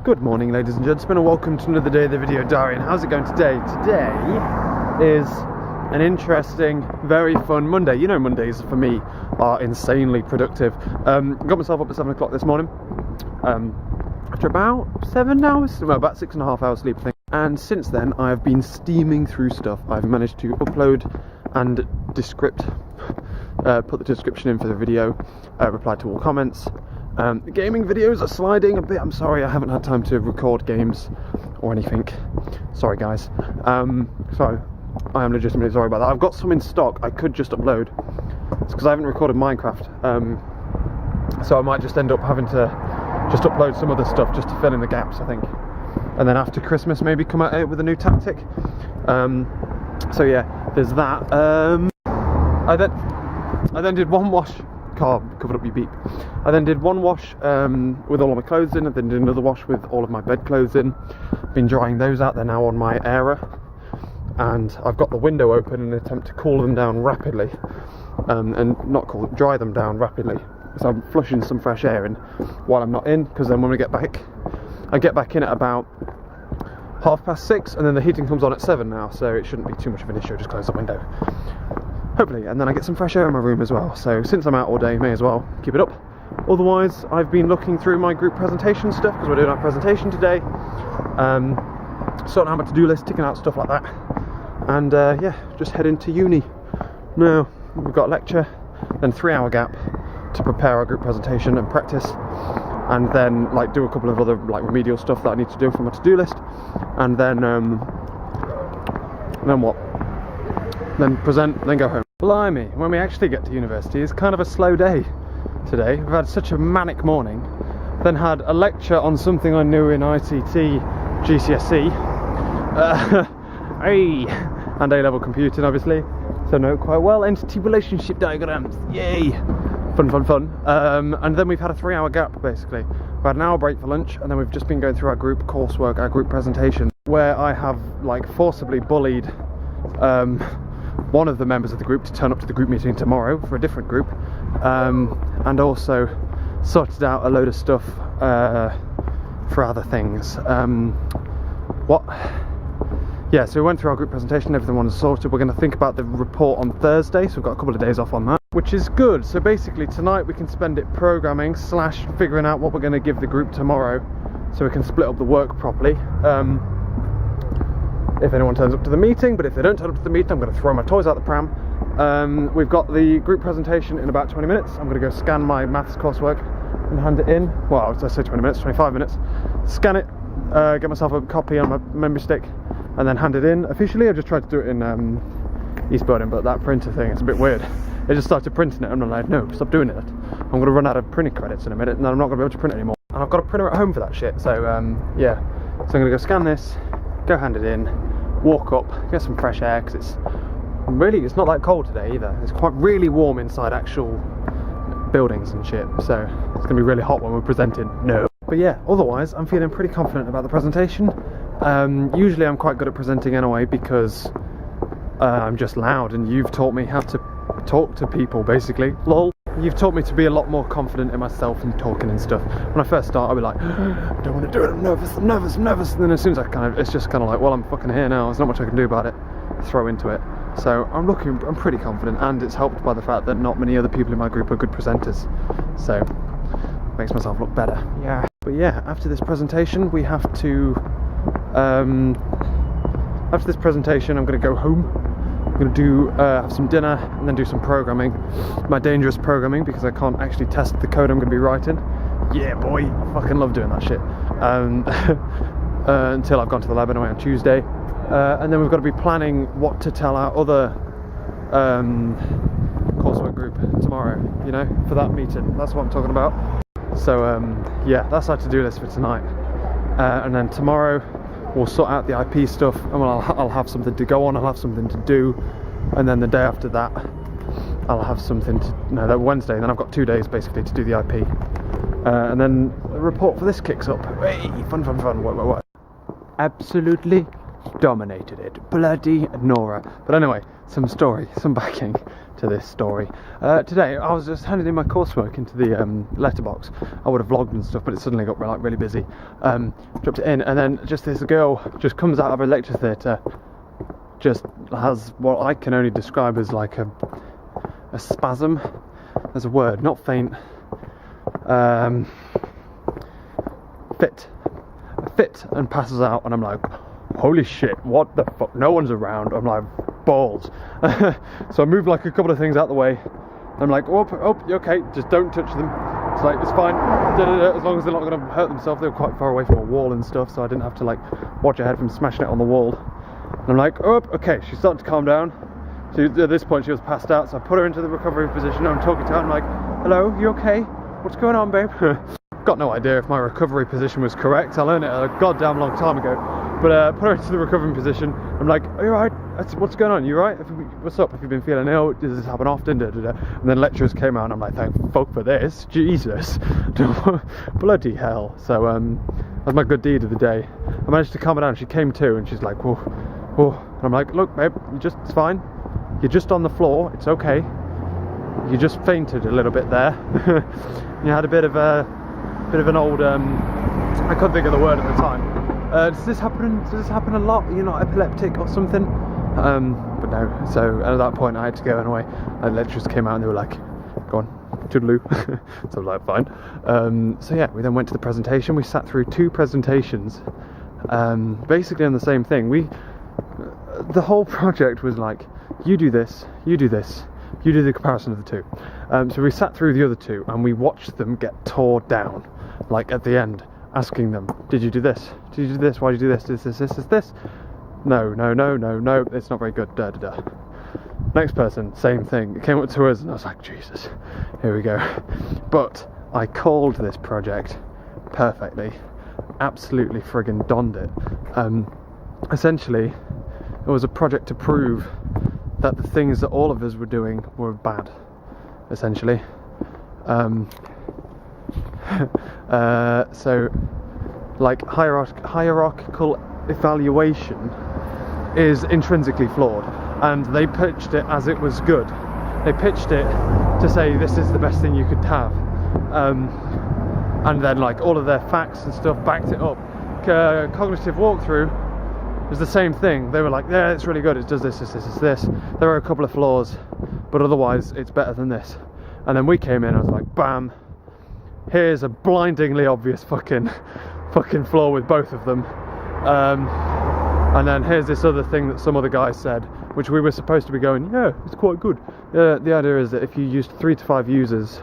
Good morning, ladies and gentlemen, and welcome to another day of the video diary. And how's it going today? Today is an interesting, very fun Monday. You know, Mondays for me are insanely productive. Got myself up at 7 o'clock this morning after about 7 hours, well, about 6.5 hours sleep, I think. And since then, I have been steaming through stuff. I've managed to upload and put the description in for the video, replied to all comments. The gaming videos are sliding a bit. I'm sorry, I haven't had time to record games or anything. Sorry, guys. So I am legitimately sorry about that. I've got some in stock I could just upload. It's because I haven't recorded Minecraft, so I might just end up having to just upload some other stuff just to fill in the gaps, I think. And then after Christmas, maybe come out with a new tactic. So yeah, there's that. I then did one wash. Car covered up your beep. I then did one wash with all of my clothes in, and then did another wash with all of my bed clothes in. Been drying those out. They're now on my airer, and I've got the window open in an attempt to cool them down rapidly, and not cool, dry them down rapidly. So I'm flushing some fresh air in while I'm not in, because then when we get back, I get back in at about 6:30, and then the heating comes on at 7 now, so it shouldn't be too much of an issue. Just close the window. Hopefully, and then I get some fresh air in my room as well. So since I'm out all day, may as well keep it up. Otherwise, I've been looking through my group presentation stuff, because we're doing our presentation today. Sorting out my to-do list, ticking out stuff like that. And yeah, just heading to uni. Now, we've got a lecture, then 3-hour gap to prepare our group presentation and practice. And then do a couple of other remedial stuff that I need to do for my to-do list. And then what? Then present, then go home. Blimey, when we actually get to university, it's kind of a slow day today. We've had such a manic morning, then had a lecture on something I knew in ICT GCSE, and A-level computing, obviously, so know it quite well. Entity relationship diagrams, yay! Fun. And then we've had a 3-hour gap, basically. We had an hour break for lunch, and then we've just been going through our group coursework, our group presentation, where I have forcibly bullied one of the members of the group to turn up to the group meeting tomorrow for a different group, and also sorted out a load of stuff for other things. Yeah, so we went through our group presentation, everything was sorted. We're going to think about the report on Thursday, so we've got a couple of days off on that, which is good. So basically tonight we can spend it programming / figuring out what we're going to give the group tomorrow, so we can split up the work properly. If anyone turns up to the meeting, but if they don't turn up to the meeting, I'm going to throw my toys out the pram. We've got the group presentation in about 20 minutes. I'm going to go scan my maths coursework and hand it in. Well, I say 20 minutes, 25 minutes. Scan it, get myself a copy on my memory stick, and then hand it in officially. I just tried to do it in East Birmingham, but that printer thing, it's a bit weird. It just started printing it, and I'm like, no, stop doing it. I'm going to run out of printing credits in a minute, and then I'm not going to be able to print it anymore. And I've got a printer at home for that shit, so yeah. So I'm going to go scan this, go hand it in, walk up, get some fresh air, because it's not that cold today either. It's quite really warm inside actual buildings and shit, so it's going to be really hot when we're presenting. No. But yeah, otherwise I'm feeling pretty confident about the presentation. Usually I'm quite good at presenting anyway, because I'm just loud, and you've taught me how to talk to people, basically. Lol. You've taught me to be a lot more confident in myself and talking and stuff. When I first start, I'll be like, I don't want to do it, I'm nervous. And then as soon as it's just kind of like, well, I'm fucking here now, there's not much I can do about it. Throw into it. So I'm pretty confident, and it's helped by the fact that not many other people in my group are good presenters. So, makes myself look better. Yeah. But yeah, after this presentation, we have to, after this presentation, I'm going to go home. I'm going to have some dinner and then do some programming, my dangerous programming, because I can't actually test the code I'm going to be writing. Yeah, boy, I fucking love doing that shit. Until I've gone to the lab anyway on Tuesday, and then we've got to be planning what to tell our other coursework group tomorrow. You know, for that meeting. That's what I'm talking about. So yeah, that's our to-do list for tonight, and then tomorrow we'll sort out the IP stuff, and I'll have something to go on, I'll have something to do, and then the day after that I'll have something to, no, that Wednesday, and then I've got 2 days basically to do the IP, and then the report for this kicks up. Hey, fun. What? Absolutely dominated it. Bloody Nora. But anyway, some backing to this story. Today I was just handing in my coursework into the letterbox. I would have vlogged and stuff, but it suddenly got like really busy. Dropped it in, and then just this girl just comes out of a lecture theatre, just has what I can only describe as like a spasm. There's a word, not faint. Fit, and passes out, and I'm like, holy shit, what the fuck, no one's around. I'm like, balls. So I moved like a couple of things out the way. I'm like, oh, you okay, just don't touch them. It's like, it's fine, as long as they're not going to hurt themselves. They were quite far away from a wall and stuff, so I didn't have to like watch her head from smashing it on the wall. And I'm like, oh, okay, she's starting to calm down. At this point she was passed out, so I put her into the recovery position. I'm talking to her, I'm like, hello, you okay? What's going on, babe? Got no idea if my recovery position was correct. I learned it a goddamn long time ago. But put her into the recovering position. I'm like, are you alright? What's going on? You alright? What's up? Have you been feeling ill? Does this happen often? And then lecturers came out, and I'm like, thank fuck for this. Jesus. Bloody hell. So that's my good deed of the day. I managed to calm her down. She came to, and she's like, whoa. And I'm like, look, babe, it's fine. You're just on the floor. It's okay. You just fainted a little bit there. You had a bit of an old I couldn't think of the word at the time. Does this happen a lot? You're not epileptic or something? But no. So at that point I had to go anyway. And lecturers came out and they were like, go on, toodaloo. So I was like, fine. So yeah, we then went to the presentation. We sat through 2 presentations, basically on the same thing. The whole project was like, you do this, you do this, you do the comparison of the 2. So we sat through the other 2 and we watched them get tore down, like at the end, asking them, did you do this? Did you do this? Why did you do this? This? No, it's not very good. Next person, same thing. It came up to us and I was like, Jesus, here we go. But I called this project perfectly, absolutely friggin' donned it. Essentially, it was a project to prove that the things that all of us were doing were bad, essentially. So, like, hierarchical evaluation is intrinsically flawed, and they pitched it as it was good. They pitched it to say this is the best thing you could have, and then like all of their facts and stuff backed it up. Cognitive walkthrough was the same thing. They were like, yeah, it's really good, it does this. There are a couple of flaws, but otherwise it's better than this. And then we came in, I was like, bam, here's a blindingly obvious fucking flaw with both of them. And then here's this other thing that some other guy said, which we were supposed to be going, yeah, it's quite good. The idea is that if you used 3 to 5 users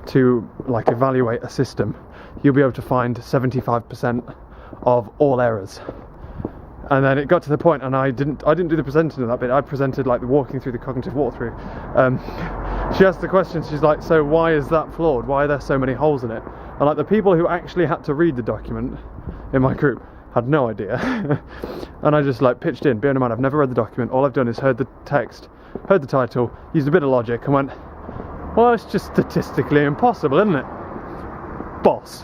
to like evaluate a system, you'll be able to find 75% of all errors. And then it got to the point, and I didn't do the presenting of that bit. I presented like the walking through the cognitive walkthrough. She asked the question. She's like, "So why is that flawed? Why are there so many holes in it?" And like the people who actually had to read the document in my group had no idea. And I just like pitched in. Bearing in mind, I've never read the document. All I've done is heard the text, heard the title, used a bit of logic, and went, "Well, it's just statistically impossible, isn't it, boss?"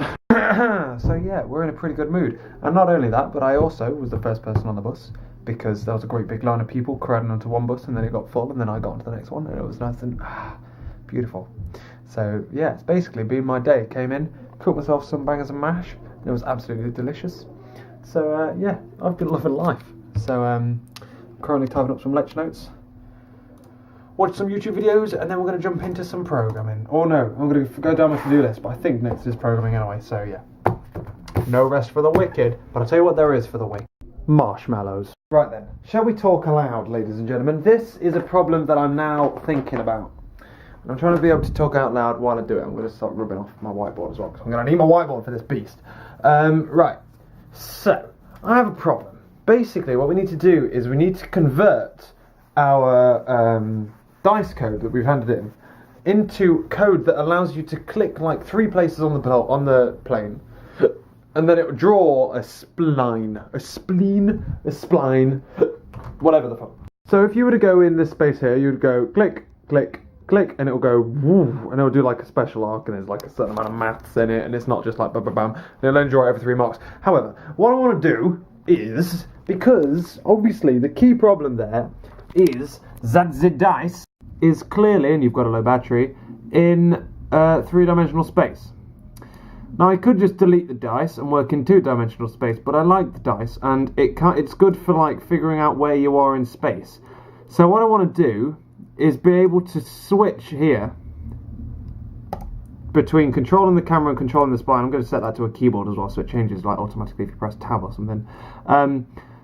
So yeah, we're in a pretty good mood. And not only that, but I also was the first person on the bus, because there was a great big line of people crowding onto one bus, and then it got full, and then I got onto the next one, and it was nice and beautiful. So yeah, it's basically been my day. Came in, cooked myself some bangers and mash, and it was absolutely delicious. So yeah, I've been loving life. So currently typing up some lecture notes, watch some YouTube videos, and then we're going to jump into some programming. Or no, I'm going to go down my to-do list, but I think next is programming anyway, so yeah. No rest for the wicked, but I'll tell you what there is for the wicked. Marshmallows. Right then, shall we talk aloud, ladies and gentlemen? This is a problem that I'm now thinking about. And I'm trying to be able to talk out loud while I do it. I'm going to start rubbing off my whiteboard as well, because I'm going to need my whiteboard for this beast. Right, so, I have a problem. Basically, what we need to do is we need to convert our dice code that we've handed in into code that allows you to click like 3 places on the plane, and then it will draw a spline, whatever the fuck. So if you were to go in this space here, you'd go click, click, click, and it'll go woo, and it'll do like a special arc, and there's like a certain amount of maths in it, and it's not just like bam, bam, bam. And it'll only draw it every 3 marks. However, what I want to do is because obviously the key problem there is that the dice is clearly, and you've got a low battery, in three-dimensional space. Now I could just delete the dice and work in two-dimensional space, but I like the dice, and it's good for like figuring out where you are in space. So what I want to do is be able to switch here between controlling the camera and controlling the spline. I'm going to set that to a keyboard as well, so it changes like automatically if you press tab or something.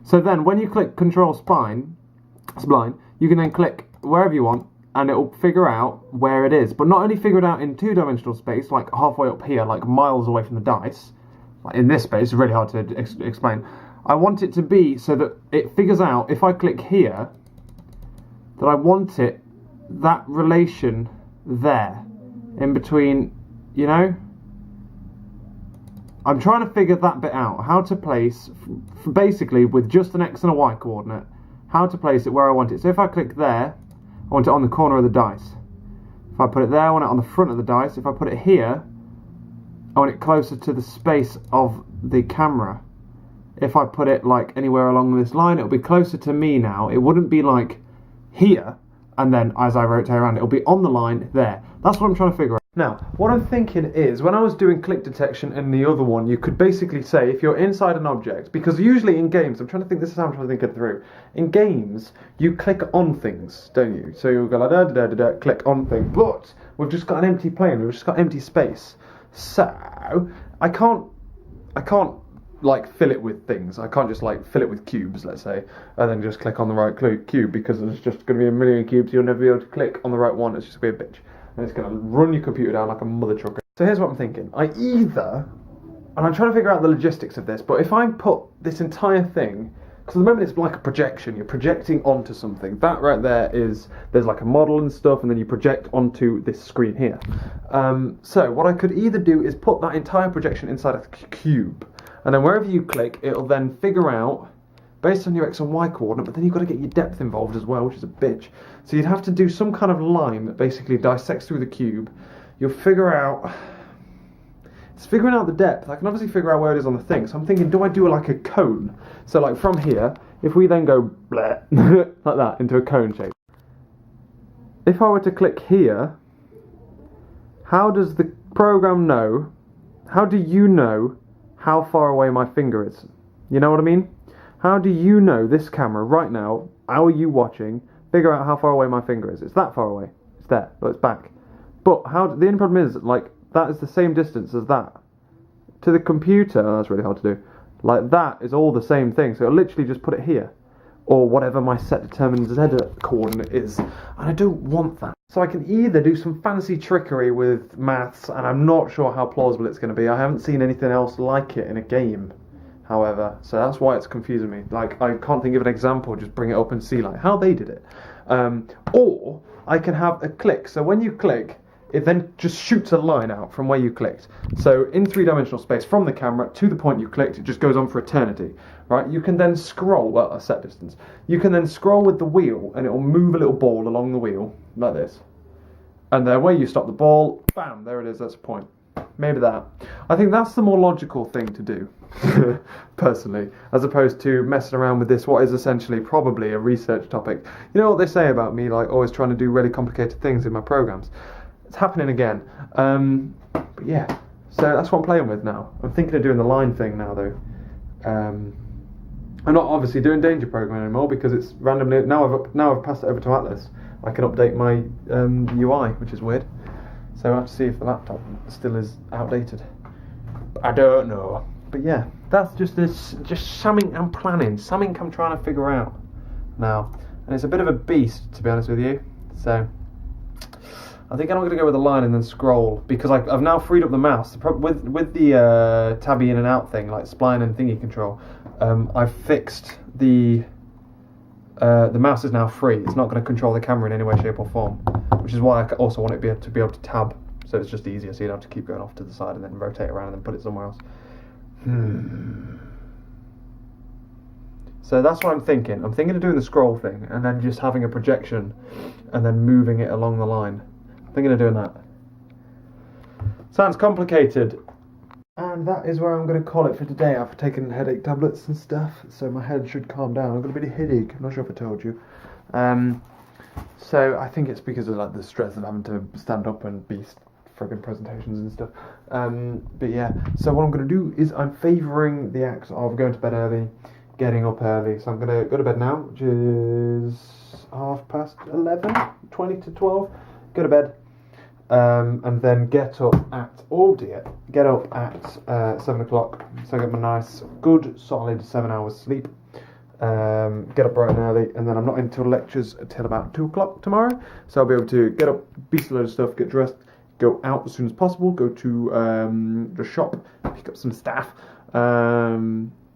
So then when you click control spline, you can then click wherever you want, and it will figure out where it is. But not only figure it out in two-dimensional space, like halfway up here, like miles away from the dice. Like in this space, it's really hard to explain. I want it to be so that it figures out, if I click here, that I want it, that relation there, in between, you know? I'm trying to figure that bit out, how to place, basically with just an X and a Y coordinate, how to place it where I want it. So if I click there, I want it on the corner of the dice. If I put it there, I want it on the front of the dice. If I put it here, I want it closer to the space of the camera. If I put it like anywhere along this line, it'll be closer to me now. It wouldn't be like here, and then as I rotate around, it'll be on the line there. That's what I'm trying to figure out. Now, what I'm thinking is, when I was doing click detection in the other one, you could basically say, if you're inside an object, because usually in games, I'm trying to think, this is how I'm trying to think it through. In games, you click on things, don't you? So you'll go like, da, da, da, da, click on thing. But we've just got an empty plane, we've just got empty space. So, I can't like fill it with things. I can't just like fill it with cubes, let's say, and then just click on the right cube, because there's just going to be a million cubes, you'll never be able to click on the right one, it's just going to be a bitch. And it's going to run your computer down like a mother trucker. So here's what I'm thinking. And I'm trying to figure out the logistics of this, but if I put this entire thing, because at the moment it's like a projection, you're projecting onto something. That right there is, there's like a model and stuff, and then you project onto this screen here. So what I could either do is put that entire projection inside a cube, and then wherever you click, it'll then figure out, based on your X and Y coordinate, but then you've got to get your depth involved as well, which is a bitch. So you'd have to do some kind of line that basically dissects through the cube. You'll figure out... It's figuring out the depth. I can obviously figure out where it is on the thing. So I'm thinking, do I do like a cone? So like from here, if we then go bleh, like that, into a cone shape. If I were to click here, how does the program know, how do you know how far away my finger is? You know what I mean? How do you know, this camera right now, how are you watching, figure out how far away my finger is? It's that far away. It's there. Well, it's back. But the only problem is, like, that is the same distance as that. To the computer, that's really hard to do, like that is all the same thing. So it'll literally just put it here, or whatever my set determined Z coordinate is. And I don't want that. So I can either do some fancy trickery with maths, and I'm not sure how plausible it's going to be. I haven't seen anything else like it in a game, however, so that's why it's confusing me. Like, I can't think of an example, just bring it up and see like how they did it. Or I can have a click, so when you click, it then just shoots a line out from where you clicked. So in three-dimensional space, from the camera to the point you clicked, it just goes on for eternity, right? You can then scroll, well, a set distance. You can then scroll with the wheel, and it will move a little ball along the wheel, like this. And then where you stop the ball, bam, there it is, that's a point. Maybe that. I think that's the more logical thing to do, personally, as opposed to messing around with this, what is essentially probably a research topic. You know what they say about me, like always trying to do really complicated things in my programs? It's happening again. But yeah, so that's what I'm playing with now. I'm thinking of doing the line thing now, though. I'm not obviously doing danger programming anymore because it's randomly, now I've passed it over to Atlas. I can update my UI, which is weird. So I have to see if the laptop still is outdated. But I don't know. But yeah, that's just something I'm planning, something I'm trying to figure out now. And it's a bit of a beast, to be honest with you. So I think I'm going to go with a line and then scroll, because I've now freed up the mouse. With the tabby in and out thing, like spline and thingy control, I've fixed the mouse is now free. It's not going to control the camera in any way, shape or form, which is why I also want it to be able to tab, so it's just easier, so you don't have to keep going off to the side and then rotate around and then put it somewhere else. So that's what I'm thinking. I'm thinking of doing the scroll thing and then just having a projection and then moving it along the line. I'm thinking of doing that. Sounds complicated. And that is where I'm going to call it for today. I've taken headache tablets and stuff, so my head should calm down. I've got a bit of headache. I'm not sure if I told you. So I think it's because of like the stress of having to stand up and be friggin' presentations and stuff. But yeah, so what I'm going to do is I'm favouring the act of going to bed early, getting up early. So I'm going to go to bed now, which is 11:30, 20 to 12. Go to bed. And then get up at 7 o'clock, so I get my nice, good, solid 7 hours sleep. Get up bright and early, and then I'm not into lectures until about 2 o'clock tomorrow, so I'll be able to get up, beast a load of stuff, get dressed, go out as soon as possible, go to the shop, pick up some stuff that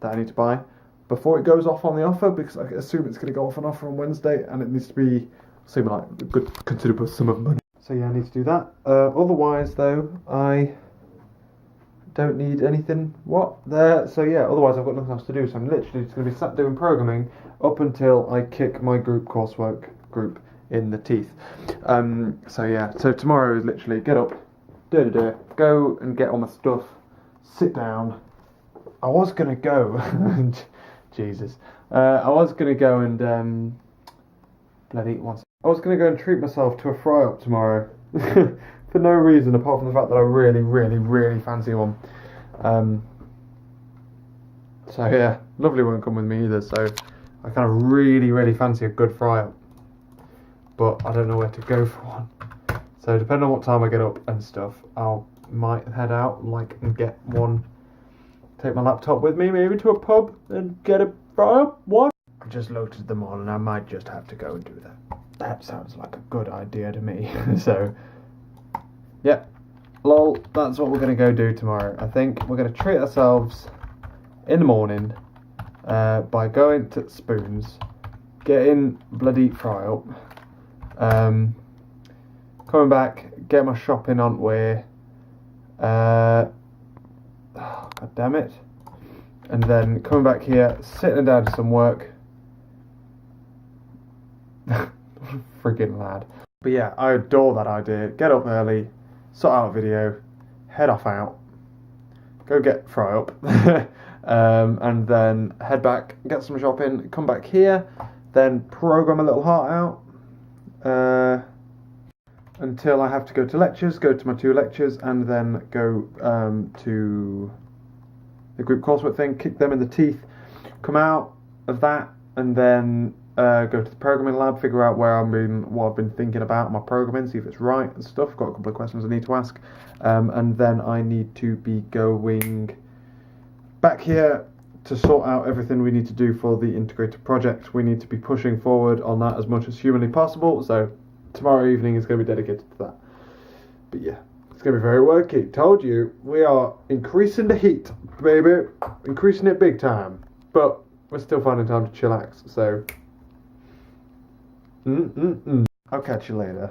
I need to buy before it goes off on the offer, because I assume it's going to go off on offer on Wednesday, and it needs to be assuming like a good considerable sum of money. So yeah, I need to do that. Otherwise, though, I don't need anything. So yeah, otherwise I've got nothing else to do. So I'm literally just going to be sat doing programming up until I kick my coursework group in the teeth. So yeah, so tomorrow is literally get up, go and get all my stuff, sit down. I was going to go, Jesus. I was going to go and I was going to go and treat myself to a fry-up tomorrow for no reason apart from the fact that I really, really, really fancy one. So yeah, lovely won't come with me either, so I kind of really, really fancy a good fry-up. But I don't know where to go for one. So depending on what time I get up and stuff, might head out and get one, take my laptop with me maybe to a pub and get a fry-up. What? I just looked at them all and I might just have to go and do that. That sounds like a good idea to me. So, yeah, lol, that's what we're going to go do tomorrow. I think we're going to treat ourselves in the morning by going to Spoons, getting bloody fry-up, coming back, get my shopping on way, god damn it, and then coming back here, sitting down to some work. Friggin' lad. But yeah, I adore that idea. Get up early, sort out a video, head off out, go get fry up, and then head back, get some shopping, come back here, then program a little heart out until I have to go to lectures, go to my 2 lectures, and then go to the group coursework thing, kick them in the teeth, come out of that, and then go to the programming lab, figure out what I've been thinking about my programming, see if it's right and stuff. Got a couple of questions I need to ask, and then I need to be going back here to sort out everything we need to do for the integrated project. We need to be pushing forward on that as much as humanly possible, so tomorrow evening is going to be dedicated to that. But yeah, it's going to be very worky. Told you, we are increasing the heat, baby, increasing it big time, but we're still finding time to chillax, so I'll catch you later.